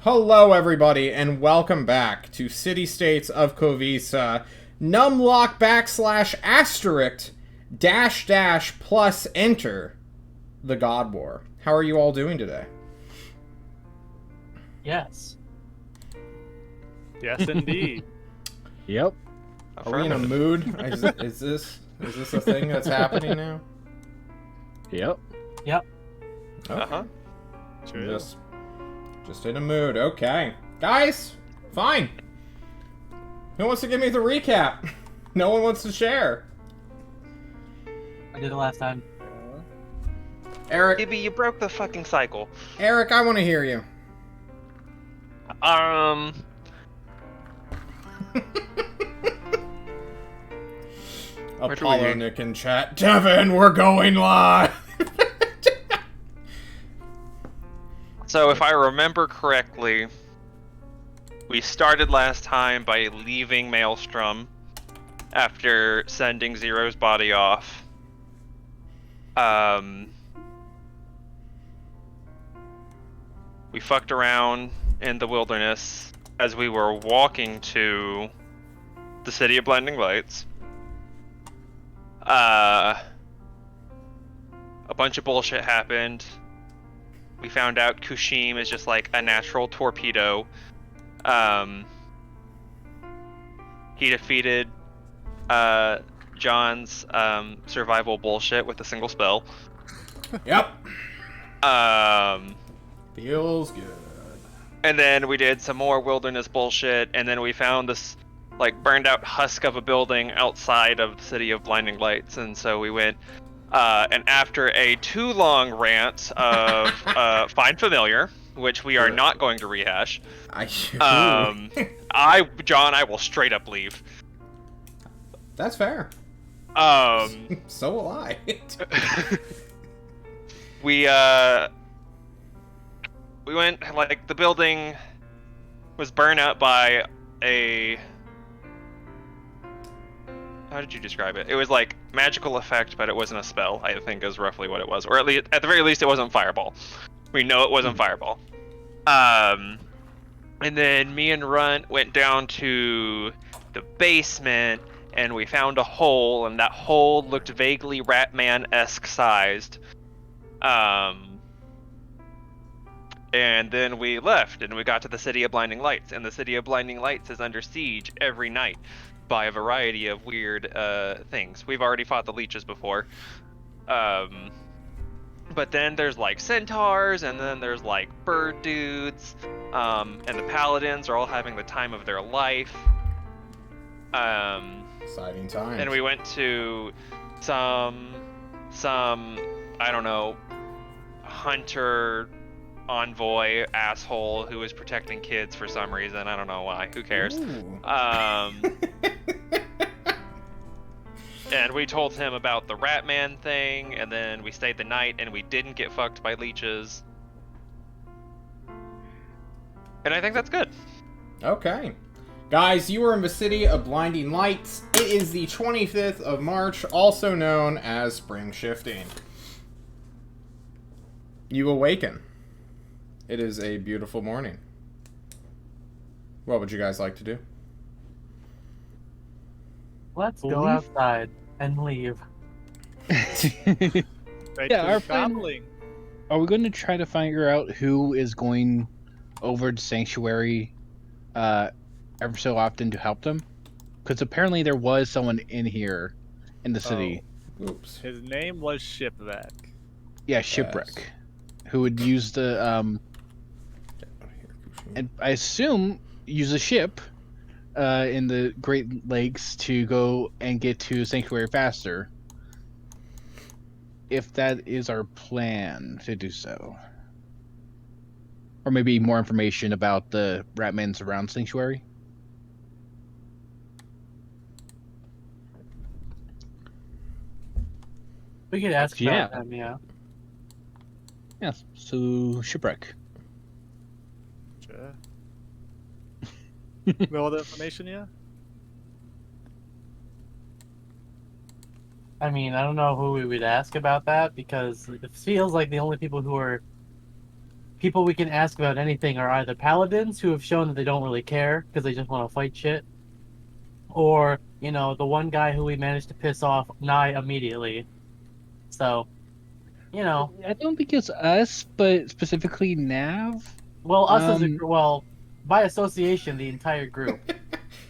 Hello, everybody, and welcome back to City States of Klovisa, numlock backslash asterisk dash dash plus enter the God War. How are you all doing today? Yes. Yes, indeed. Yep. Are we in a mood? Is this a thing that's happening now? Yep. Yep. Okay. True. Just in a mood. Okay, guys, fine. Who wants to give me the recap? No one wants to share. I did it last time. Eric, Gibby, you broke the fucking cycle. Eric, I want to hear you. Where do Apollo we- Nick in chat. Devin, we're going live. So if I remember correctly, we started last time by leaving Maelstrom after sending Zero's body off. We fucked around in the wilderness as we were walking to the City of Blinding Lights. A bunch of bullshit happened. We found out Kushim is just like a natural torpedo. He defeated John's survival bullshit with a single spell. Yep. Um, Feels good. and then we did some more wilderness bullshit, and then we found this like burned out husk of a building outside of the City of Blinding Lights, and so we went. And after a too long rant of Find Familiar, which we are not going to rehash, John, I will straight up leave. That's fair. So will I. We went, like, the building was burned out by a... How did you describe it? It was like magical effect, but it wasn't a spell, I think is roughly what it was. Or at the very least, it wasn't Fireball. We know it wasn't Fireball. And then me and Runt went down to the basement, and we found a hole, and that hole looked vaguely Ratman-esque sized. And then we left, and we got to the City of Blinding Lights, and the City of Blinding Lights is under siege every night by a variety of weird things. We've already fought the leeches before. But then there's like centaurs, and then there's like bird dudes, and the paladins are all having the time of their life. Exciting times. And we went to some I don't know, hunter envoy asshole who was protecting kids for some reason. I don't know why. Who cares? And we told him about the Ratman thing, and then we stayed the night, and we didn't get fucked by leeches. And I think that's good. Okay. Guys, you are in the City of Blinding Lights. It is the 25th of March, also known as spring shifting. You awaken. It is a beautiful morning. What would you guys like to do? Let's go outside and leave. Yeah, our plan. Are we going to try to figure out who is going over to Sanctuary ever so often to help them? Because apparently there was someone in here in the city. Oops. His name was Shipwreck. Yeah, Shipwreck. Who would use the and I assume use a ship in the Great Lakes to go and get to Sanctuary faster. If that is our plan to do so. Or maybe more information about the Ratmans around Sanctuary. We could ask Yeah. about them, yeah. Yes, so Shipwreck. Sure. No other information yet? I mean, I don't know who we would ask about that, because it feels like the only people who are people we can ask about anything are either paladins who have shown that they don't really care because they just want to fight shit, or the one guy who we managed to piss off nigh immediately. So, I don't think it's us, but specifically Nav. well, us as a well, by association, the entire group. Nav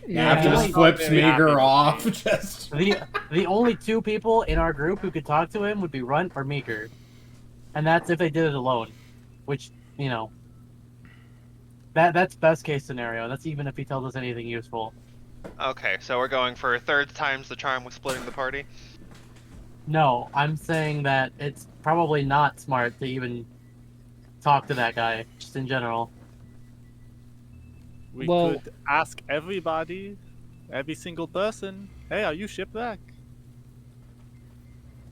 Yeah. just Really flips not very happy Meager with off. me. Just The only two people in our group who could talk to him would be Runt or Meeker, and that's if they did it alone, which that's best case scenario. That's even if he tells us anything useful. Okay, so we're going for third time's the charm with splitting the party. No, I'm saying that it's probably not smart to even talk to that guy, just in general. We Well- could ask everybody, every single person, hey, are you shipwreck?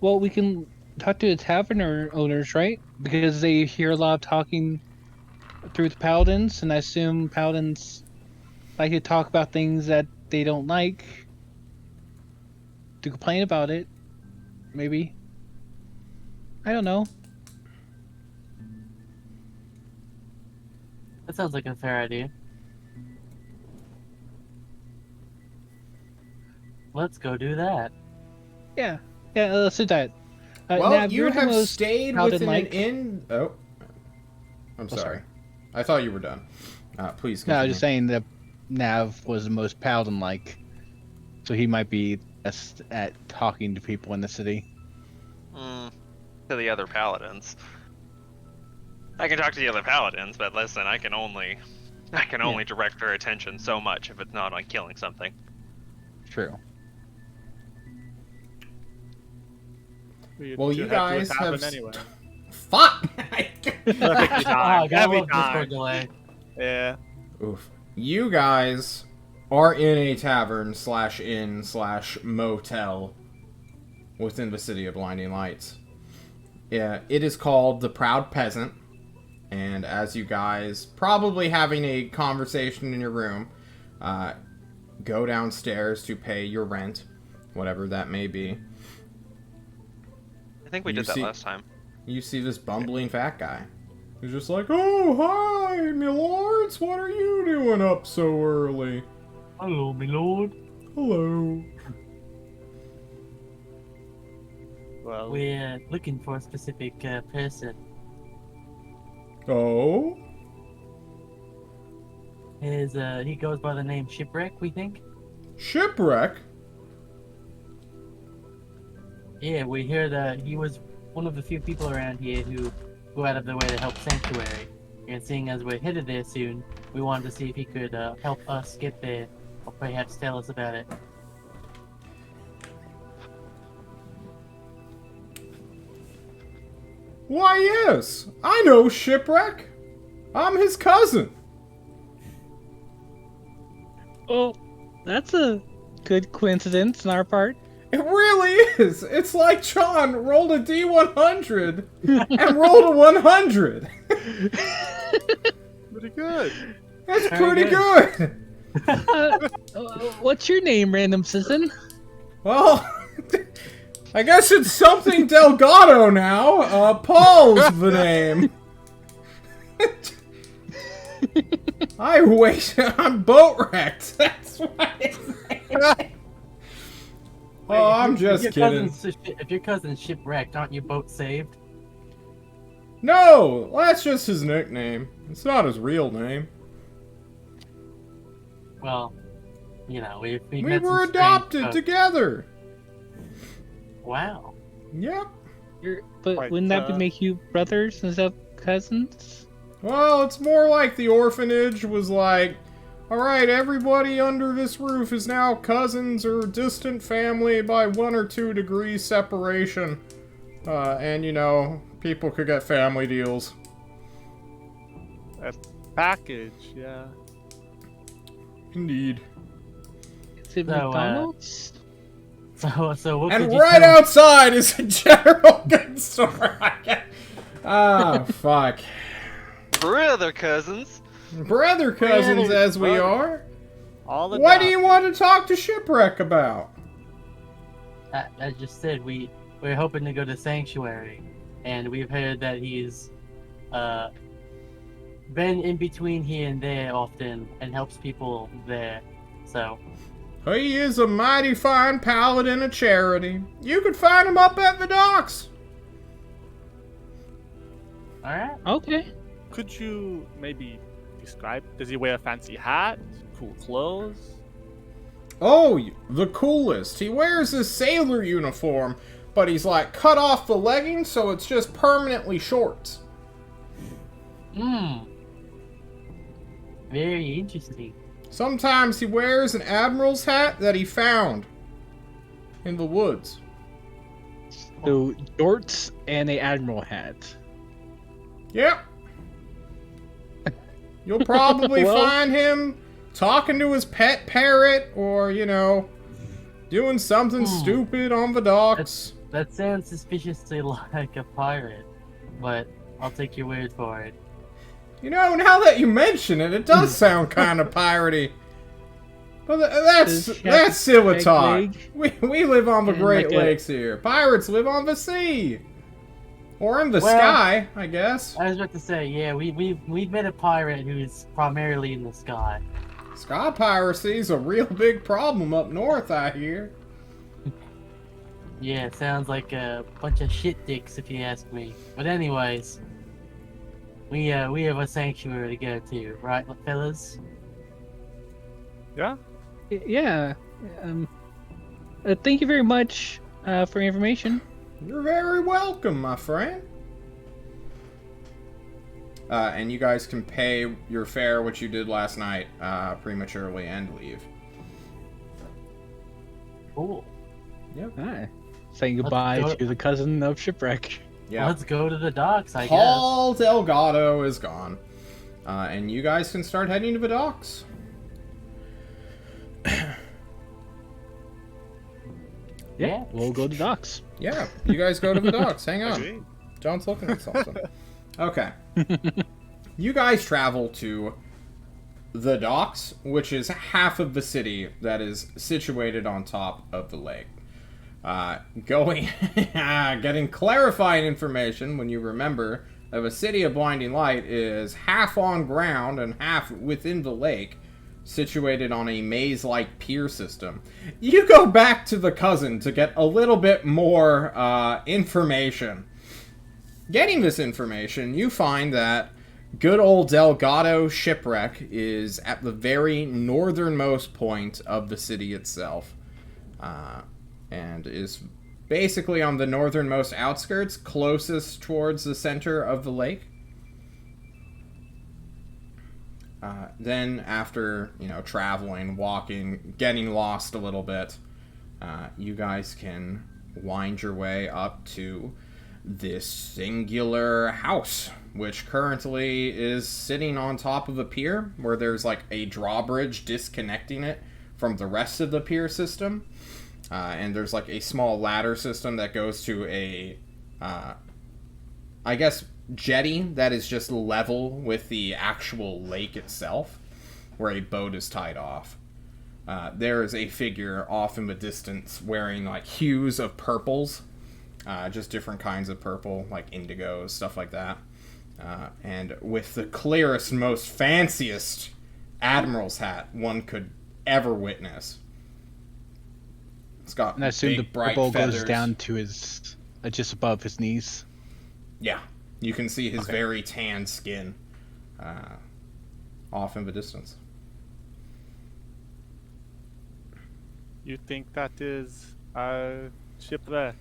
Well, we can talk to the tavern owners, right? Because they hear a lot of talking through the paladins, and I assume paladins like to talk about things that they don't like, to complain about it. Maybe. I don't know. That sounds like a fair idea. Let's go do that. Yeah, let's do that. well, Nav, you you're the have most stayed paladin within an like. inn. Oh, I'm sorry. sorry. I thought you were done. Please No, continue. I was just saying that Nav was the most paladin-like, so he might be best at talking to people in the city. To the other paladins. I can talk to the other paladins, but listen, I can only direct their attention so much if it's not on killing something. True. Well, you should head to a guys tavern have anyway. Fuck. Every Oh, time. got a Every little Discord time. delay. Yeah. Oof. You guys are in a tavern / inn / motel within the city of Blinding Lights. Yeah, it is called the Proud Peasant, and as you guys probably having a conversation in your room, go downstairs to pay your rent, whatever that may be. I think we You did that see- last time. You see this bumbling fat guy. He's just like, oh, hi, my lords, what are you doing up so early? Hello, my lord. Hello. Well, We're looking for a specific person. Oh? He goes by the name Shipwreck, we think. Shipwreck? Yeah, we hear that he was one of the few people around here who go out of their way to help Sanctuary. And seeing as we're headed there soon, we wanted to see if he could help us get there, or perhaps tell us about it. Why, yes. I know Shipwreck. I'm his cousin. Oh, that's a good coincidence on our part. It really is. It's like John rolled a D100 and rolled a 100. pretty good. That's Very pretty good. What's your name, random citizen? Well, I guess it's something Delgado now. Paul's the name. I'm boat wrecked. That's why. Oh, I'm just kidding. If your cousin's shipwrecked, aren't you both saved? No, that's just his nickname. It's not his real name. Well, we We met were some strange adopted folks. together. Wow. Yep. But Quite, wouldn't that make you brothers instead of cousins? Well, it's more like the orphanage was like, alright, everybody under this roof is now cousins or distant family by 1 or 2 degrees separation. And, people could get family deals. Package, yeah. Indeed. Is it So, McDonald's? So what And could you right tell- outside is a general goods store. Ah, fuck. Brother cousins. Brother cousins Brother, as we brother. are. All the What do you want to talk to Shipwreck about? I just said we're hoping to go to Sanctuary, and we've heard that he's been in between here and there often and helps people there. So, He is a mighty fine paladin of charity. You can find him up at the docks. alright. Okay. Could you maybe describe? Does he wear a fancy hat? Cool clothes? Oh, the coolest. He wears his sailor uniform, but he's like cut off the leggings, so it's just permanently shorts. Very interesting. Sometimes he wears an admiral's hat that he found in the woods. So dorts and a admiral hat. Yep. You'll probably Well- find him talking to his pet parrot or, doing something stupid on the docks. That sounds suspiciously like a pirate, but I'll take your word for it. Now that you mention it, it does sound kind of piratey. But that's silly Egg talk. leg? We live on the And Great like a- Lakes here. Pirates live on the sea. Or in the Well- sky, I guess. I was about to say, yeah, we've met a pirate who's primarily in the sky. Sky piracy's a real big problem up north, I hear. Yeah, it sounds like a bunch of shit dicks if you ask me. But anyways, we have a sanctuary to go to, right, fellas? Yeah. Yeah. Thank you very much for your information. You're very welcome, my friend. And you guys can pay your fare, which you did last night, prematurely and leave. Cool. Hi. Saying goodbye go. to the cousin of Shipwreck. Yeah. Let's go to the docks, I guess. Paul Delgado is gone. And you guys can start heading to the docks. Yeah. We'll go to docks. Yeah, you guys go to the docks. Hang on. Agreed. John's looking at something. Okay. You guys travel to the docks, which is half of the city that is situated on top of the lake. Getting clarifying information when you remember that a city of blinding light is half on ground and half within the lake, situated on a maze-like pier system. You go back to the cousin to get a little bit more information. Getting this information, you find that good old Delgado Shipwreck is at the very northernmost point of the city itself, and is basically on the northernmost outskirts, closest towards the center of the lake. Then after, traveling, walking, getting lost a little bit, you guys can wind your way up to this singular house, which currently is sitting on top of a pier where there's like a drawbridge disconnecting it from the rest of the pier system. And there's like a small ladder system that goes to a, I guess, jetty that is just level with the actual lake itself, where a boat is tied off. There is a figure off in the distance wearing like hues of purples, just different kinds of purple, like indigos, stuff like that. And with the clearest, most fanciest admiral's hat one could ever witness. It's got And I assume the big, bright purple feathers. goes down to his, just above his knees. Yeah, you can see his very tan skin off in the distance. You think that is Shipwreck?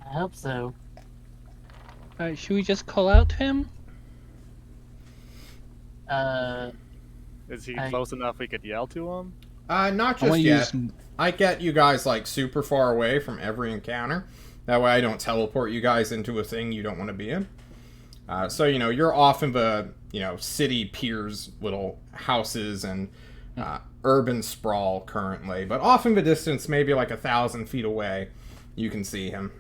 I hope so. Should we just call out to him? Is he I- close enough we could yell to him? Not I just want to yet. use. I get you guys like super far away from every encounter. That way I don't teleport you guys into a thing you don't want to be in. So, you're off in the, city piers, little houses and urban sprawl currently. But off in the distance, maybe like 1,000 feet away, you can see him.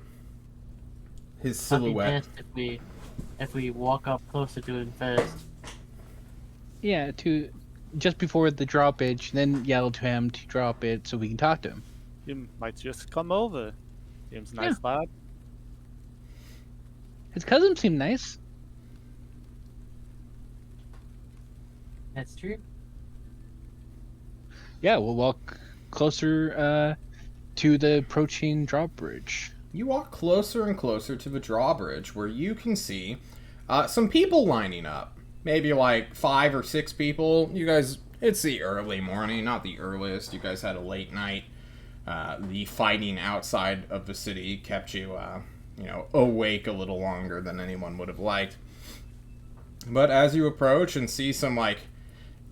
His Might be silhouette. best if we walk up closer to him first. Yeah, to just before the drawbridge, then yell to him to drop it so we can talk to him. You might just come over. Seems nice, lad. His cousin seemed nice. That's true. Yeah, we'll walk closer to the approaching drawbridge. You walk closer and closer to the drawbridge, where you can see some people lining up. Maybe like 5 or 6 people. You guys, it's the early morning, not the earliest. You guys had a late night. The fighting outside of the city kept you, awake a little longer than anyone would have liked. But as you approach and see some, like,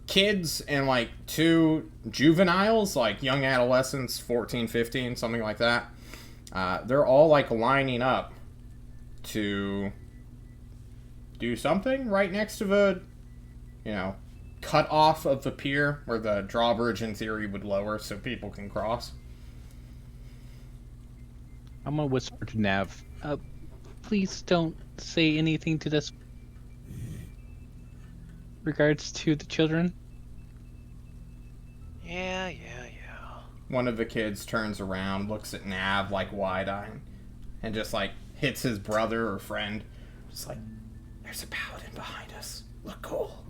kids and, like, 2 juveniles, like young adolescents, 14, 15, something like that, they're all, like, lining up to do something right next to the, cut off of the pier where the drawbridge, in theory, would lower so people can cross. I'm gonna whisper to Nav. Please don't say anything to this. Regards to the children. Yeah. One of the kids turns around, looks at Nav like wide-eyed, and just like hits his brother or friend. Just like, there's a paladin behind us. Look cool.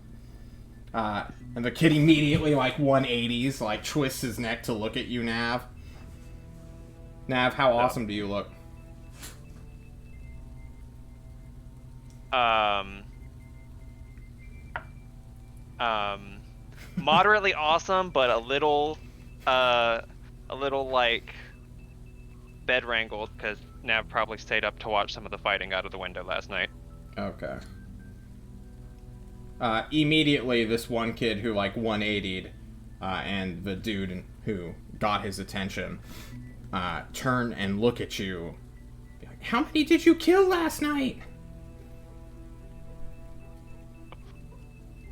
And the kid immediately like 180s, like twists his neck to look at you, Nav. Nav, how awesome do you look? Moderately awesome, but a little like bed wrangled because Nav probably stayed up to watch some of the fighting out of the window last night. Okay. Immediately, this one kid who like 180'd, and the dude who got his attention, turn and look at you. Be like, how many did you kill last night?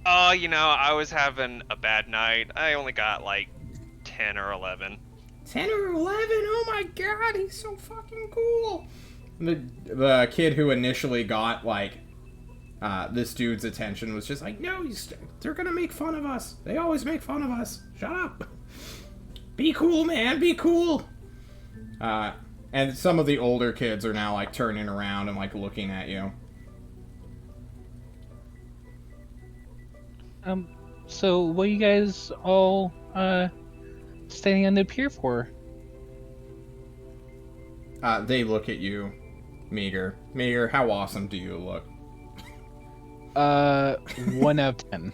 Oh, I was having a bad night. I only got like 10 or 11. 10 or 11? Oh my god, he's so fucking cool. The kid who initially got like this dude's attention was just like, no, they're gonna make fun of us. They always make fun of us. Shut up. Be cool, man. Be cool. And some of the older kids are now like turning around and like looking at you. So what are you guys all standing on the pier for? They look at you, Meager. Meager, how awesome do you look? 1 out of 10.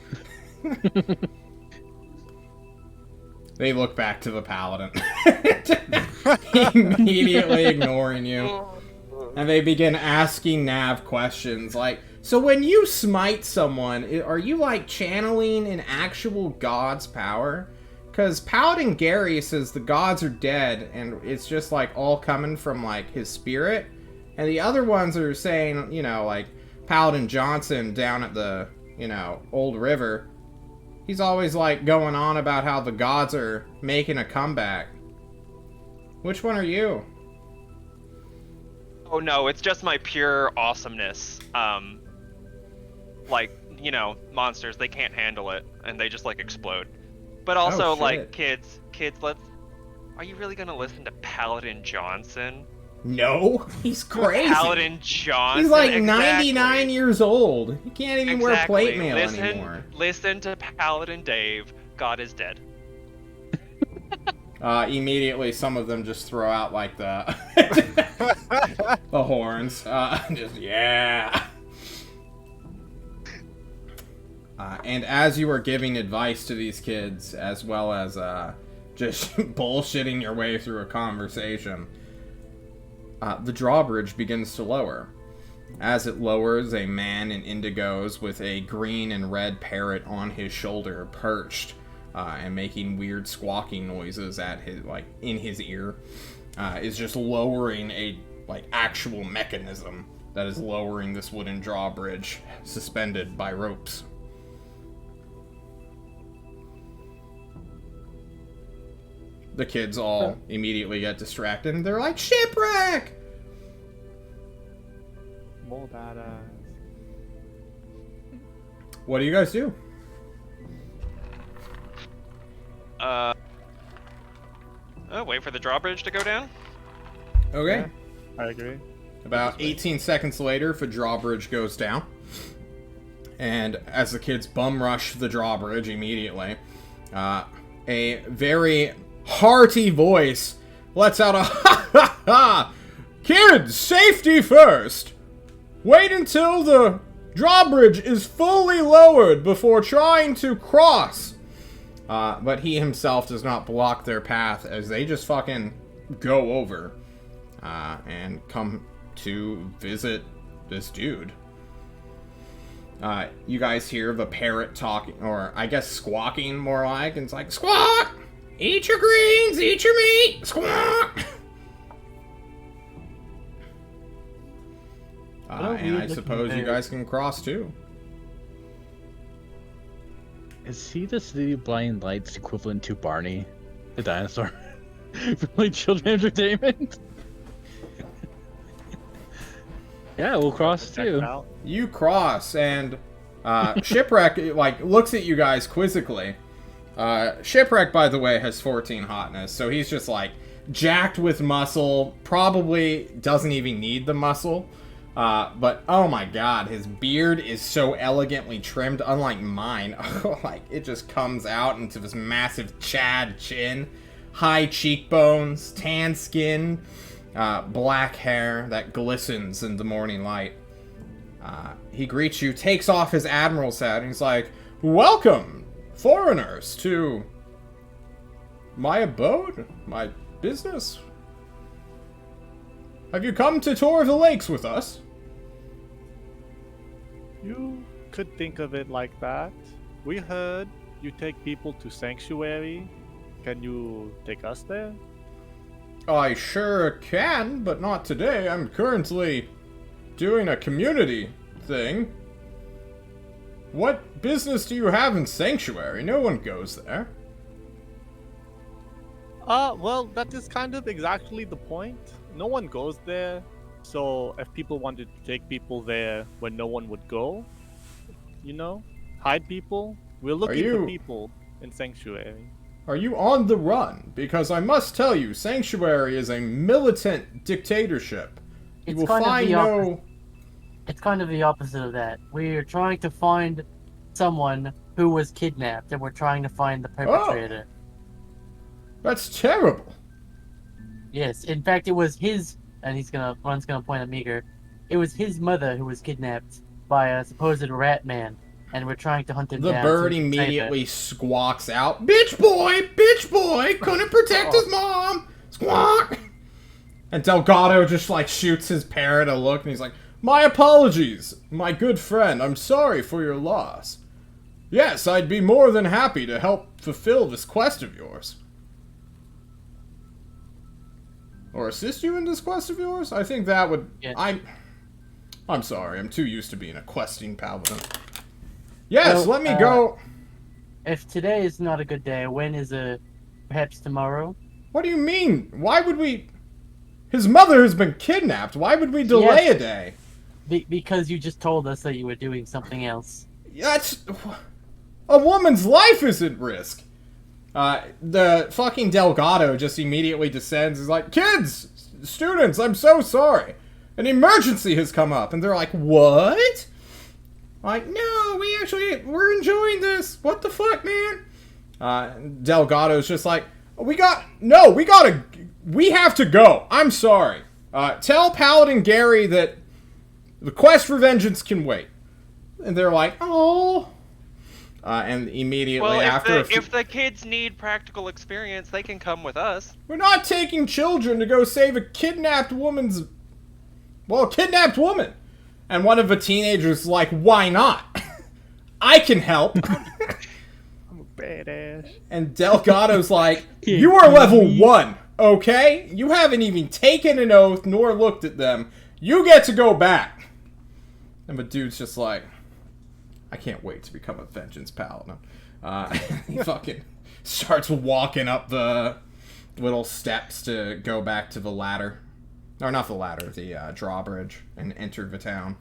They look back to the paladin. Immediately ignoring you. And they begin asking Nav questions like, so when you smite someone, are you like channeling an actual god's power? Because Paladin Gary says the gods are dead and it's just like all coming from like his spirit. And the other ones are saying, like Paladin Johnson down at the, Old River. He's always like going on about how the gods are making a comeback. Which one are you? Oh no, it's just my pure awesomeness. Monsters, they can't handle it, and they just like explode. But also, like, kids, are you really gonna listen to Paladin Johnson? No, he's crazy. Paladin Johnson. He's like 99 years old. He can't even wear plate mail anymore. Listen to Paladin Dave. God is dead. Immediately, some of them just throw out like the the horns. Just yeah. And as you are giving advice to these kids, as well as just bullshitting your way through a conversation, the drawbridge begins to lower. As it lowers, a man in indigos with a green and red parrot on his shoulder, perched and making weird squawking noises at his in his ear, is just lowering a actual mechanism that is lowering this wooden drawbridge suspended by ropes. The kids all immediately get distracted and they're like, shipwreck! More badass. What do you guys do? Wait for the drawbridge to go down. Okay. Yeah, I agree. About 18 seconds later, if a drawbridge goes down, And as the kids bum rush the drawbridge immediately, a very hearty voice lets out a ha ha ha! Kids, safety first! Wait until the drawbridge is fully lowered before trying to cross. But he himself does not block their path as they just fucking go over and come to visit this dude. You guys hear the parrot talking, or I guess squawking more like, and it's like, squawk! Eat your greens, eat your meat, squawk! And I suppose you guys can cross too. Is he the City of Blind Lights equivalent to Barney, the dinosaur? For like children entertainment? Yeah, we'll cross too. You cross, and Shipwreck like looks at you guys quizzically. Shipwreck, by the way, has 14 hotness, so he's just like jacked with muscle. Probably doesn't even need the muscle. But oh my god, his beard is so elegantly trimmed, unlike mine. Like it just comes out into this massive Chad chin, high cheekbones, tan skin. Black hair that glistens in the morning light. He greets you, takes off his admiral's hat, and he's like, welcome, foreigners, to my abode, my business. Have you come to tour the lakes with us? You could think of it like that. We heard you take people to Sanctuary. Can you take us there? I sure can, but not today. I'm currently doing a community thing. What business do you have in Sanctuary? No one goes there. Well, that is kind of exactly the point. No one goes there, so if people wanted to take people there when no one would go, you know, hide people, we're looking for people in Sanctuary. Are you on the run? Because I must tell you, Sanctuary is a militant dictatorship. You will find no... It's kind of the opposite of that. We're trying to find someone who was kidnapped, and we're trying to find the perpetrator. Oh, that's terrible. Yes, in fact, it was his, and Ron's gonna point at Meager. It was his mother who was kidnapped by a supposed rat man, and we're trying to hunt him down. The bird immediately squawks out, bitch boy, couldn't protect his mom, squawk! And Delgado just like shoots his parrot a look, and he's like, my apologies, my good friend, I'm sorry for your loss. Yes, I'd be more than happy to help fulfill this quest of yours. Or assist you in this quest of yours? I think that would... Yeah. I'm sorry, I'm too used to being a questing paladin. Yes, well, let me go... If today is not a good day, when is perhaps tomorrow? What do you mean? Why would we... His mother has been kidnapped. Why would we delay a day? Because you just told us that you were doing something else. That's... A woman's life is at risk. The fucking Delgado just immediately descends. He's like, kids, students, I'm so sorry. An emergency has come up. And they're like, what? Like, no, we're enjoying this. What the fuck, man? Delgado's just like, we have to go. I'm sorry. Tell Paladin Gary that the quest for vengeance can wait. And they're like, oh. And immedately if the kids need practical experience, they can come with us. We're not taking children to go save a kidnapped woman. And one of the teenagers is like, why not? I can help. I'm a badass. And Delgado's like, you are level 1, okay? You haven't even taken an oath nor looked at them. You get to go back. And the dude's just like, I can't wait to become a vengeance paladin. He fucking starts walking up the little steps to go back to the ladder. Or not the ladder, the drawbridge, and enter the town.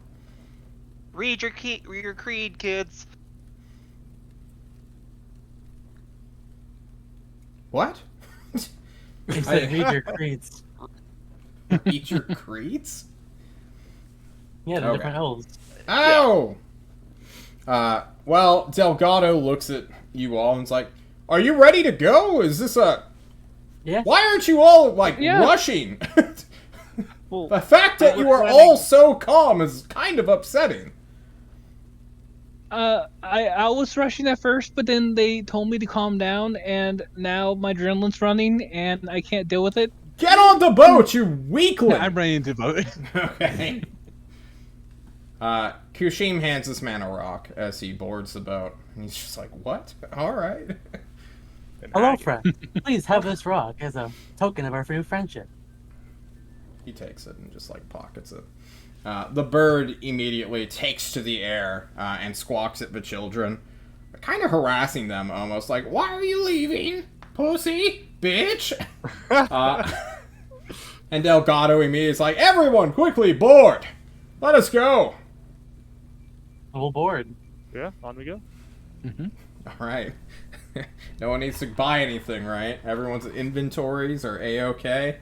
Read your creed, kids. What? He said read your creeds. Read your creeds? Yeah, the different elves. Oh! Well, Delgado looks at you all and is like, "Are you ready to go? Is this a... Yeah. Why aren't you all, like, Yeah. rushing? Well, The fact that you are all so calm is kind of upsetting." I was rushing at first, but then they told me to calm down, and now my adrenaline's running, and I can't deal with it. Get on the boat, you weakling! I'm running into the boat. Okay. Kushim hands this man a rock as he boards the boat. And he's just like, what? Alright. Hello, friend. Please have this rock as a token of our new friendship. He takes it and just, like, pockets it. The bird immediately takes to the air and squawks at the children, kind of harassing them almost, like, why are you leaving? Pussy? Bitch? And Delgado immediately is like, everyone, quickly, board! Let us go! Full board. Yeah, on we go. Alright. No one needs to buy anything, right? Everyone's inventories are A-okay?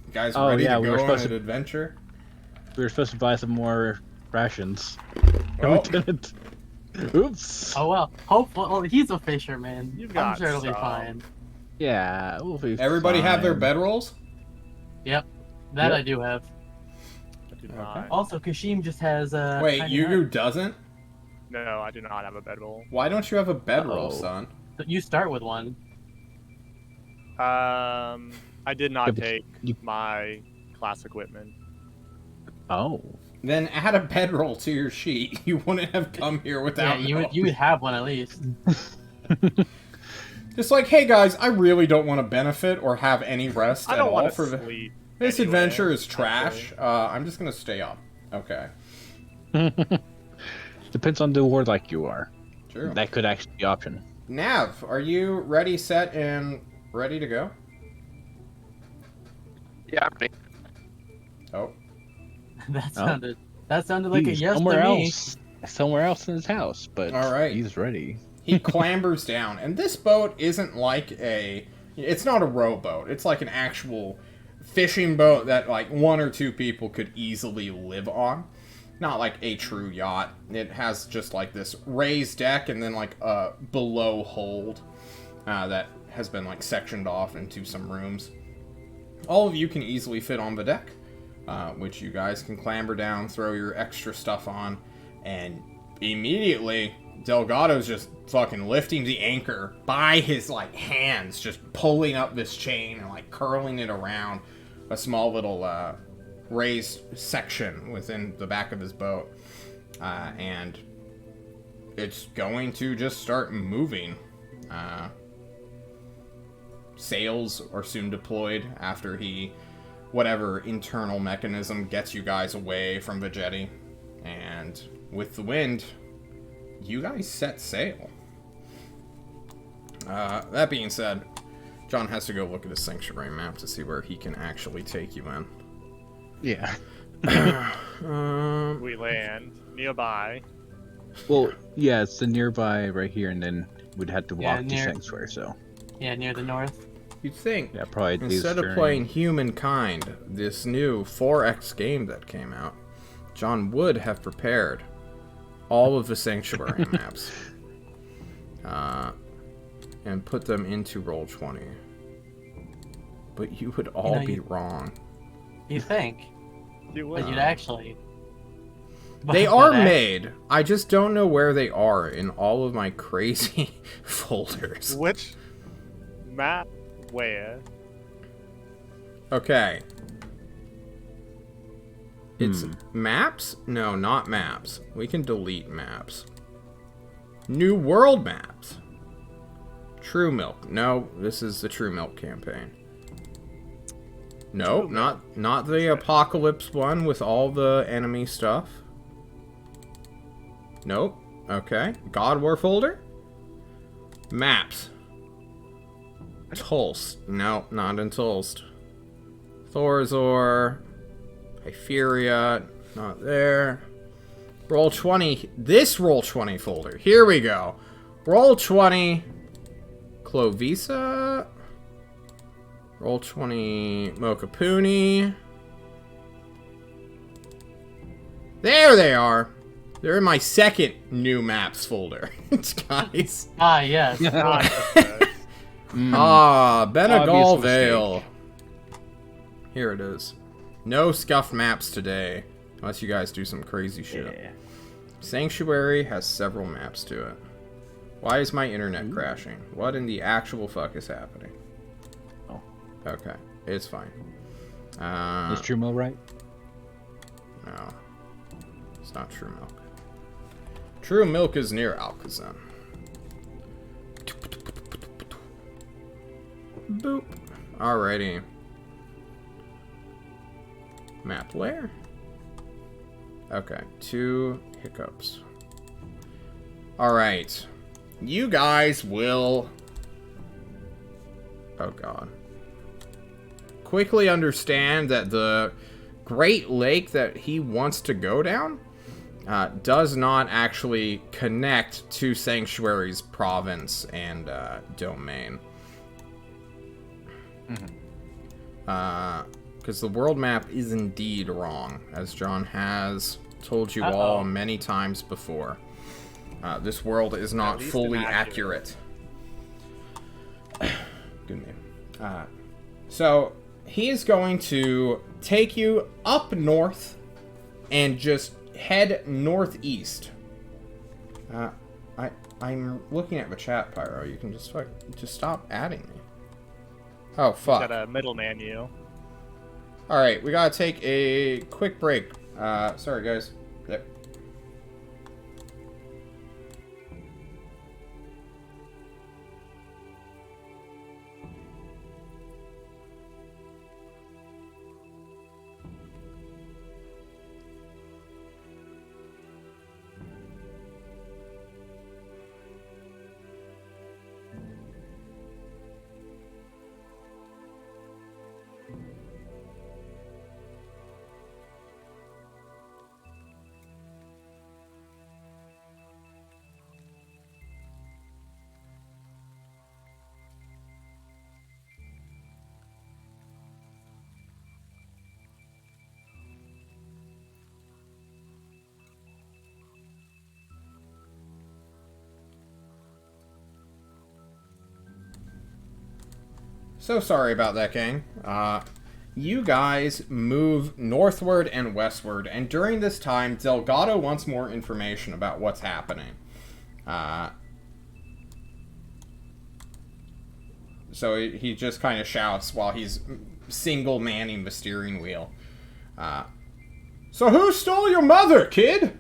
You guys ready to go on an adventure? We were supposed to buy some more rations. Oh. We didn't. Oops. Oh well. Hopefully, well, he's a fisherman. You've I'm got sure it'll be some. fine. Yeah, we'll be Everybody have their fine. bedrolls? Yep. That Yep. I do have. I do not. Also, Kashim just has Wait, tiny Yugu hut. doesn't? No, I do not have a bedroll. Why don't you have a bedroll, Uh-oh. son? You start with one. I did Yeah, not but take you- my class equipment. Oh. Then add a bedroll to your sheet. You wouldn't have come here Yeah, without you would have one at least. Just like, hey guys, I really don't want to benefit or have any rest I at don't all want for to the... sleep. This anyway, adventure is trash. actually. I'm just gonna stay up. Okay. Depends on the ward like you are. True. That could actually be an option. Nav, are you ready, set, and ready to go? Yeah, I'm ready. Oh. That sounded like a He's yes somewhere to me. else. Somewhere else in his house, but All right. he's ready. He clambers down, and this boat isn't like a... It's not a rowboat. It's like an actual fishing boat that, like, one or two people could easily live on. Not like a true yacht. It has just, like, this raised deck and then, like, a below hold that has been, like, sectioned off into some rooms. All of you can easily fit on the deck, which you guys can clamber down, throw your extra stuff on, and immediately... Delgado's just fucking lifting the anchor by his, like, hands, just pulling up this chain and, like, curling it around a small little, raised section within the back of his boat. And it's going to just start moving. Sails are soon deployed after whatever internal mechanism gets you guys away from the jetty. And with the wind... you guys set sail. That being said, John has to go look at his sanctuary map to see where he can actually take you in. Yeah. We land nearby. Well, yeah, it's the nearby right here, and then we'd have to Yeah, walk to near- Sanctuary, so. Yeah, near the north. You'd think, Yeah, probably do instead of journey. playing Humankind, this new 4X game that came out, John would have prepared all of the sanctuary maps and put them into Roll20. But you would all be wrong. You think? You But would. you'd actually. They But are act- made. I just don't know where they are in all of my crazy folders. Which map? Where? Okay. It's maps? No, not maps. We can delete maps. New world maps. True Milk. No, this is the True Milk campaign. Nope, not the Apocalypse one with all the enemy stuff. Nope. Okay. God War folder. Maps. Tulst. No, not in Tulst. Thorazor. Hyperia. Not there. Roll20. This Roll20 folder. Here we go. Roll20. Klovisa. Roll20 Mokapuni. There they are. They're in my second new maps folder, guys. Ah, yes. Benegal Obvious Vale. mistake. Here it is. No scuffed maps today, unless you guys do some crazy shit. Yeah. Sanctuary has several maps to it. Why is my internet crashing? What in the actual fuck is happening? Oh. Okay, it's fine. Is True Mill right? No. It's not True Milk. True Milk is near Alcazan. Boop. Alrighty. Map layer? Okay, 2 hiccups. Alright. You guys will... Oh god. Quickly understand that the Great Lake that he wants to go down does not actually connect to Sanctuary's province and domain. Because the world map is indeed wrong, as John has told you all many times before. This world is not fully accurate. Good name. So, he is going to take you up north and just head northeast. I'm looking at the chat, Pyro. You can just stop adding me. Oh, fuck. Got a middleman, you. Alright, we gotta take a quick break. Sorry, guys. Yep. So sorry about that, gang. You guys move northward and westward, and during this time, Delgado wants more information about what's happening. So he just kind of shouts while he's single-manning the steering wheel. So who stole your mother, kid?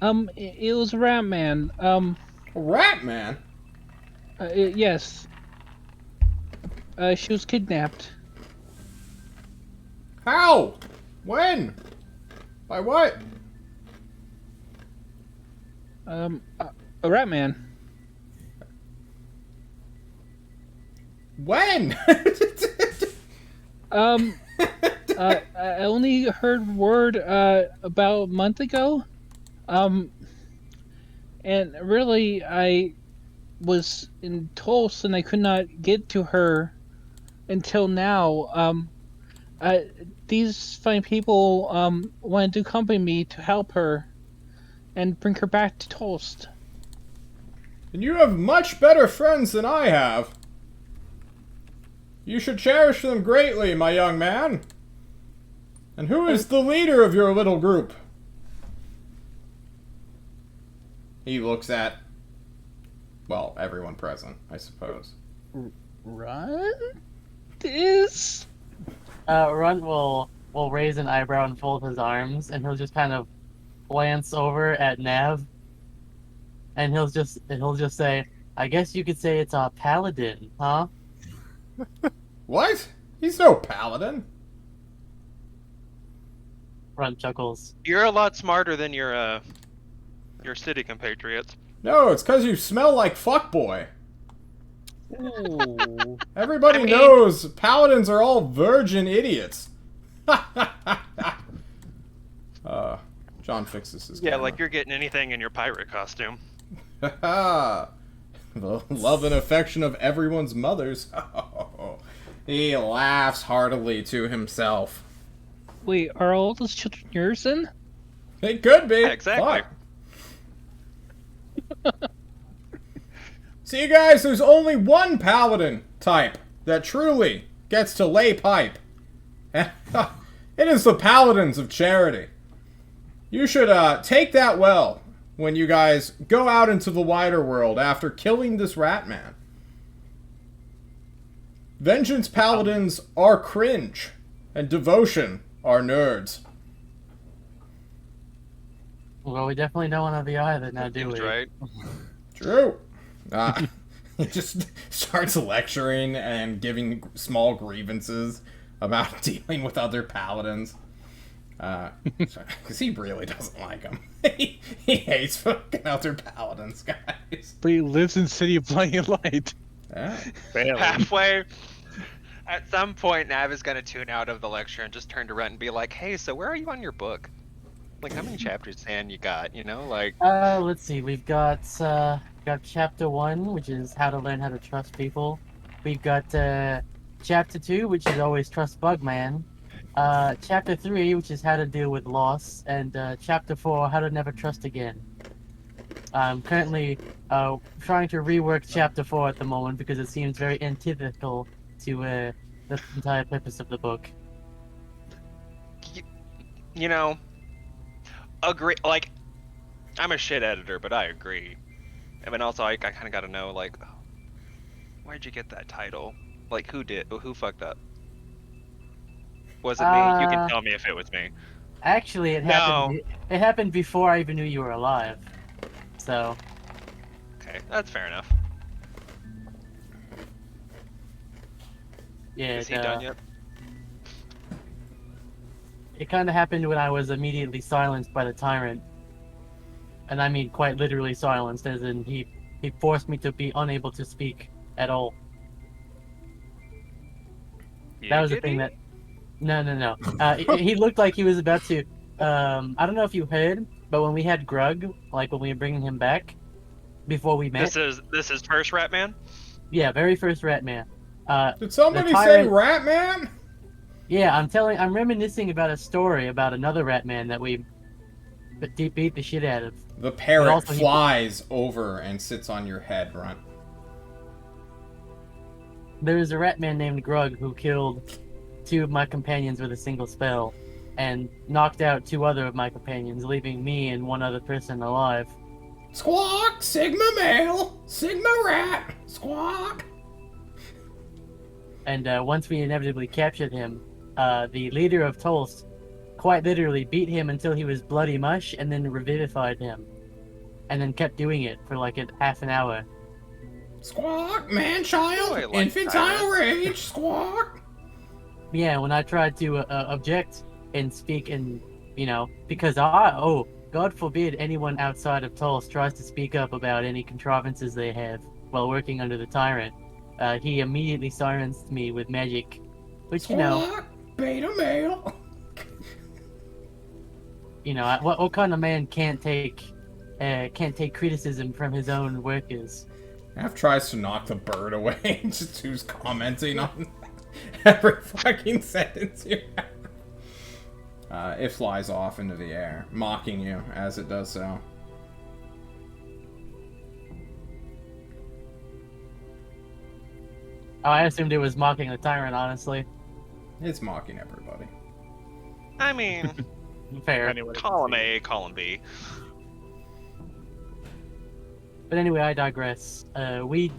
It was Rat Man. Rat Man? Yes. She was kidnapped. How? When? By what? A Rat Man. When? I only heard word about a month ago. And really, I was in Tulsa and I could not get to her until now. These fine people wanted to accompany me to help her and bring her back to Tulsa. And you have much better friends than I have. You should cherish them greatly, my young man. And who is the leader of your little group? He looks at, well, everyone present, I suppose. Runt is? Runt will raise an eyebrow and fold his arms, and he'll just kind of glance over at Nav, and he'll just say, "I guess you could say it's a paladin, huh?" What? He's no paladin. Runt chuckles. You're a lot smarter than your city compatriots. No, it's because you smell like fuckboy. Ooh. Everybody knows paladins are all virgin idiots. John fixes his camera. like you're getting anything in your pirate costume. The love and affection of everyone's mothers. He laughs heartily to himself. Wait, are all those children yours then? It could be. Yeah, exactly. Fuck. See, guys, there's only one paladin type that truly gets to lay pipe. It is the paladins of charity. You should take that well when you guys go out into the wider world after killing this rat man. Vengeance paladins are cringe, and devotion are nerds. Well, we definitely don't want to be either now, do Seems we? right. True. He just starts lecturing and giving small grievances about dealing with other paladins. Because he really doesn't like them. he hates fucking other paladins, guys. But he lives in City of Light and Light. Yeah. Halfway. At some point, Nav is going to tune out of the lecture and just turn to Rhett and be like, hey, so where are you on your book? Like, how many chapters in you got, you know? Like, Let's see. We've got chapter 1, which is how to learn how to trust people. We've got chapter 2, which is always trust Bugman. Chapter 3, which is how to deal with loss, and chapter 4, how to never trust again. I'm currently trying to rework chapter 4 at the moment because it seems very antithetical to the entire purpose of the book. you know, agree. Like, I'm a shit editor, but I agree. I mean, also, I kind of got to know, like, oh, where'd you get that title? Like, who fucked up? Was it me? You can tell me if it was me. Actually, it happened. It happened before I even knew you were alive. So. Okay, that's fair enough. Yeah. Is he done yet? It kind of happened when I was immediately silenced by the tyrant, and I mean quite literally silenced, as in he forced me to be unable to speak at all. That was the thing that. No. He looked like he was about to. I don't know if you heard, but when we had Grug, like when we were bringing him back, before we met. This is first Rat Man. Yeah, very first Rat Man. Did somebody say Rat Man? Yeah, I'm reminiscing about a story about another Rat Man that we beat the shit out of. The parrot flies over and sits on your head, Runt. There is a Rat Man named Grug who killed 2 of my companions with a single spell, and knocked out 2 other of my companions, leaving me and 1 other person alive. Squawk! Sigma male! Sigma rat! Squawk! And once we inevitably captured him, the leader of Tulst quite literally beat him until he was bloody mush, and then revivified him. And then kept doing it for like half an hour. Squawk! Man-child! like Infantile rage! Squawk! Yeah, when I tried to object and speak, and because God forbid anyone outside of Tulst tries to speak up about any contrivances they have while working under the tyrant, he immediately silenced me with magic, which Squawk! Beta male! What kind of man can't take criticism from his own workers? Nav tries to knock the bird away, just who's commenting on every fucking sentence you have. It flies off into the air, mocking you as it does so. Oh, I assumed it was mocking the tyrant, honestly. It's mocking everybody. I mean, Fair. Anyway, column A, column B. But anyway, I digress. We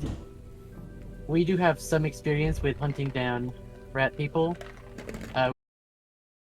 do have some experience with hunting down rat people,